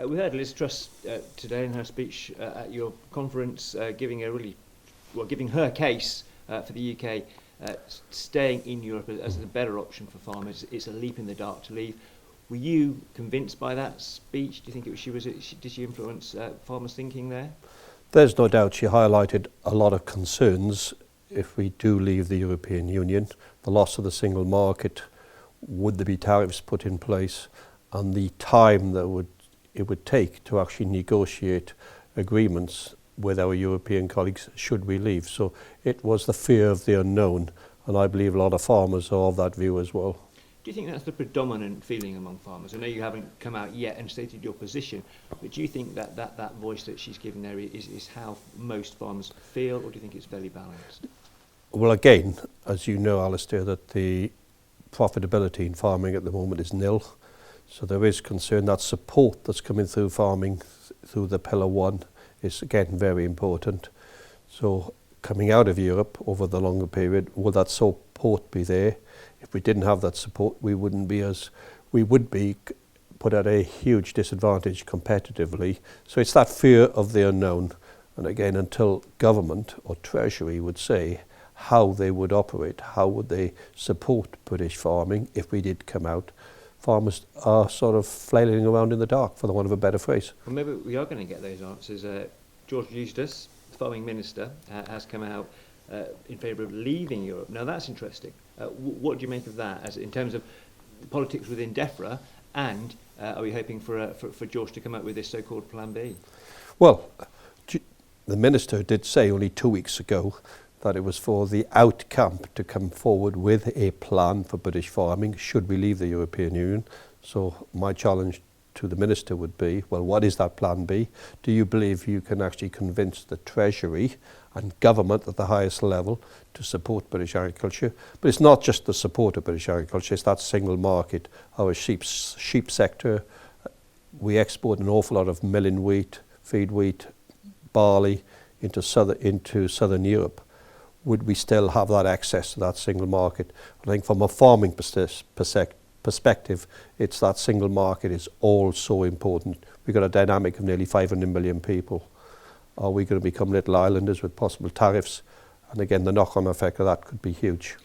We heard Liz Truss today in her speech at your conference giving her case for the UK staying in Europe as a better option for farmers. It's a leap in the dark to leave. Were you convinced by that speech? Do you think did she influence farmers' thinking there? There's no doubt she highlighted a lot of concerns if we do leave the European Union, the loss of the single market, would there be tariffs put in place, and the time that it would take to actually negotiate agreements with our European colleagues should we leave. So it was the fear of the unknown, and I believe a lot of farmers are of that view as well. Do you think that's the predominant feeling among farmers? I know you haven't come out yet and stated your position, but do you think that voice that she's given there is how most farmers feel, or do you think it's fairly balanced? Well, again, as you know, Alistair, that the profitability in farming at the moment is nil. So there is concern that support that's coming through farming through the Pillar 1 is again very important. So coming out of Europe over the longer period, will that support be there? If we didn't have that support, we would be put at a huge disadvantage competitively. So it's that fear of the unknown. And again, until government or Treasury would say how they would operate, how would they support British farming if we did come out, farmers are sort of flailing around in the dark, for the want of a better phrase. Well, maybe we are going to get those answers. George Eustace, the farming minister, has come out in favour of leaving Europe. Now that's interesting. What do you make of that, as in terms of politics within DEFRA, and are we hoping for George to come up with this so-called Plan B? Well, the minister did say only 2 weeks ago that it was for the out camp to come forward with a plan for British farming should we leave the European Union. So my challenge to the minister would be, well, what is that Plan B? Do you believe you can actually convince the Treasury and government at the highest level to support British agriculture? But it's not just the support of British agriculture, it's that single market. Our sheep sector, we export an awful lot of milling wheat, feed wheat, barley into southern Europe. Would we still have that access to that single market? I think from a farming perspective, it's that single market is all so important. We've got a dynamic of nearly 500 million people. Are we going to become little islanders with possible tariffs? And again, the knock-on effect of that could be huge.